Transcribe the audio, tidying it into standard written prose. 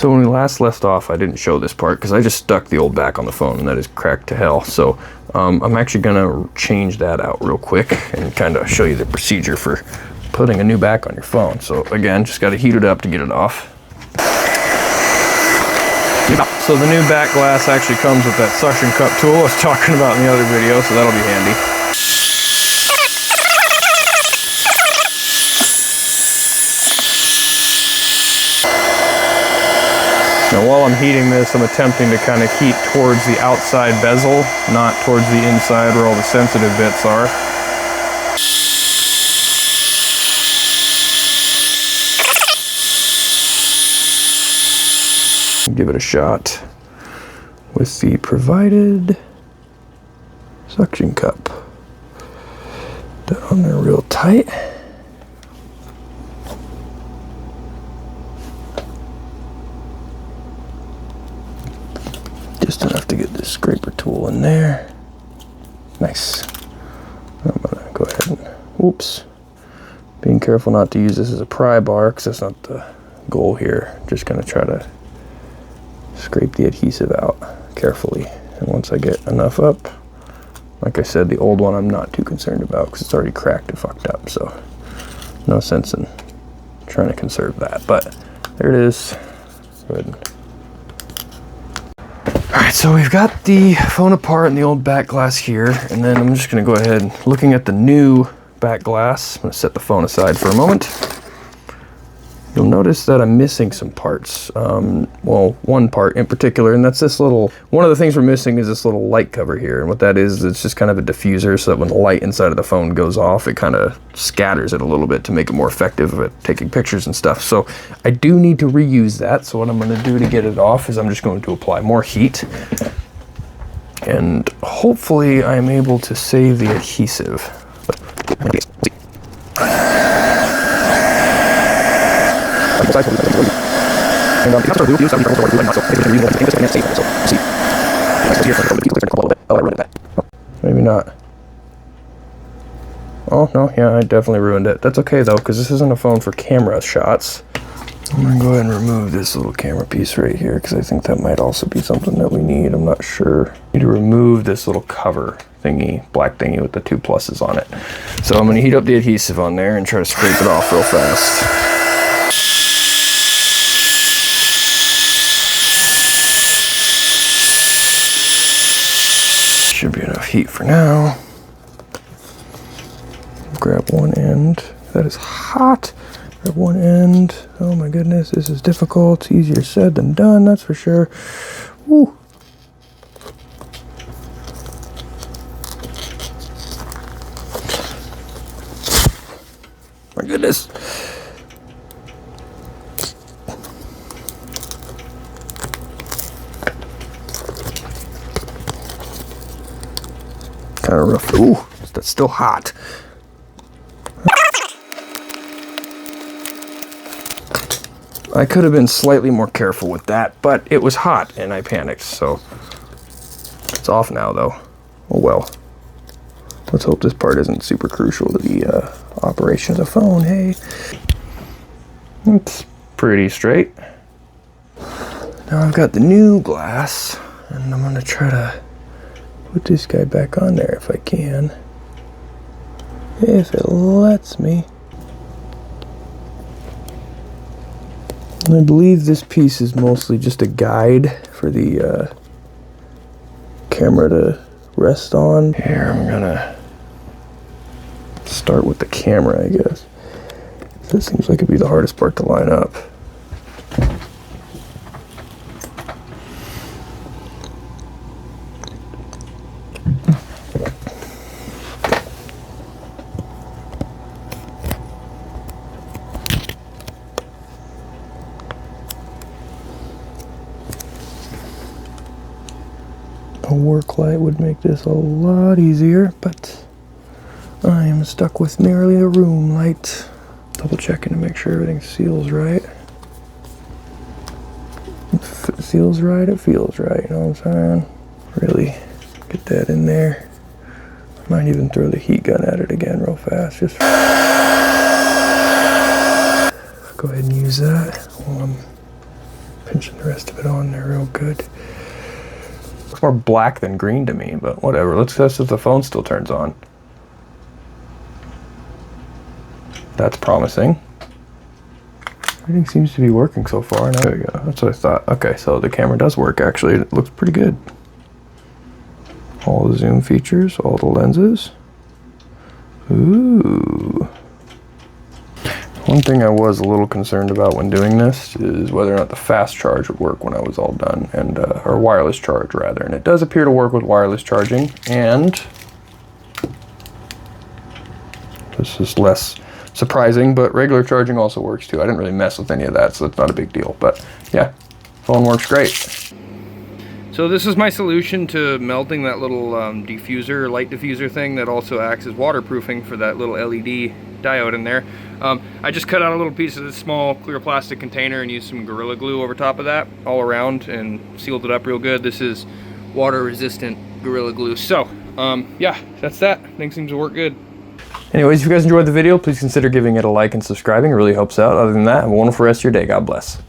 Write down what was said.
So when we last left off, I didn't show this part because I just stuck the old back on the phone and that is cracked to hell. So I'm actually gonna change that out real quick and kind of show you the procedure for putting a new back on your phone. So again, just gotta heat it up to get it off. So the new back glass actually comes with that suction cup tool I was talking about in the other video, so that'll be handy. Now while I'm heating this, I'm attempting to kind of heat towards the outside bezel, not towards the inside where all the sensitive bits are. Give it a shot with the provided suction cup. That on there real tight. Just enough to get this scraper tool in there. Nice. I'm gonna go ahead and, whoops. Being careful not to use this as a pry bar because that's not the goal here. Just gonna try to scrape the adhesive out carefully. And once I get enough up, like I said, the old one I'm not too concerned about because it's already cracked and fucked up. So no sense in trying to conserve that. But there it is. Good. Alright, so we've got the phone apart and the old back glass here, and then I'm just going to go ahead, looking at the new back glass. I'm going to set the phone aside for a moment. You'll notice that I'm missing some parts. Well, one part in particular, and that's this little, one of the things we're missing is this little light cover here. And what that is, it's just kind of a diffuser so that when the light inside of the phone goes off, it kind of scatters it a little bit to make it more effective at taking pictures and stuff. So I do need to reuse that. So what I'm gonna do to get it off is I'm just going to apply more heat. And hopefully I'm able to save the adhesive. Maybe not. Oh, no, yeah, I definitely ruined it. That's okay, though, because this isn't a phone for camera shots. I'm going to go ahead and remove this little camera piece right here, because I think that might also be something that we need. I'm not sure. I need to remove this little cover thingy, black thingy with the 2 pluses on it. So I'm going to heat up the adhesive on there and try to scrape it off real fast. Should be enough heat for now. Grab one end. That is hot. Grab one end. Oh my goodness, this is difficult. Easier said than done, that's for sure. Woo. My goodness. Kind of rough. Ooh, that's still hot. I could have been slightly more careful with that, but it was hot and I panicked, so it's off now though. Oh well. Let's hope this part isn't super crucial to the operation of the phone. Hey, it's pretty straight. Now I've got the new glass and I'm gonna try to put this guy back on there if I can. If it lets me. I believe this piece is mostly just a guide for the camera to rest on. Here, I'm gonna start with the camera, I guess. This seems like it'd be the hardest part to line up. A work light would make this a lot easier, but I am stuck with merely a room light. Double checking to make sure everything seals right. If it seals right, it feels right, you know what I'm saying? Really get that in there. I might even throw the heat gun at it again real fast. Just go ahead and use that while I'm Pinching the rest of it on there real good. Looks more black than green to me, but whatever. Let's test if the phone still turns on. That's promising. Everything seems to be working so far. Now, there we go. That's what I thought. Okay, so the camera does work actually. It looks pretty good. All the zoom features, all the lenses. Ooh. One thing I was a little concerned about when doing this is whether or not the fast charge would work when I was all done, and or wireless charge rather. And it does appear to work with wireless charging, and this is less surprising, but regular charging also works too. I didn't really mess with any of that, so it's not a big deal. But yeah, phone works great. So this is my solution to melting that little diffuser, light diffuser thing that also acts as waterproofing for that little LED diode in there. I just cut out a little piece of this small clear plastic container and used some Gorilla Glue over top of that all around and sealed it up real good. This is water resistant Gorilla Glue. So yeah, that's that. Things seems to work good. Anyways, if you guys enjoyed the video, please consider giving it a like and subscribing. It really helps out. Other than that, have a wonderful rest of your day. God bless.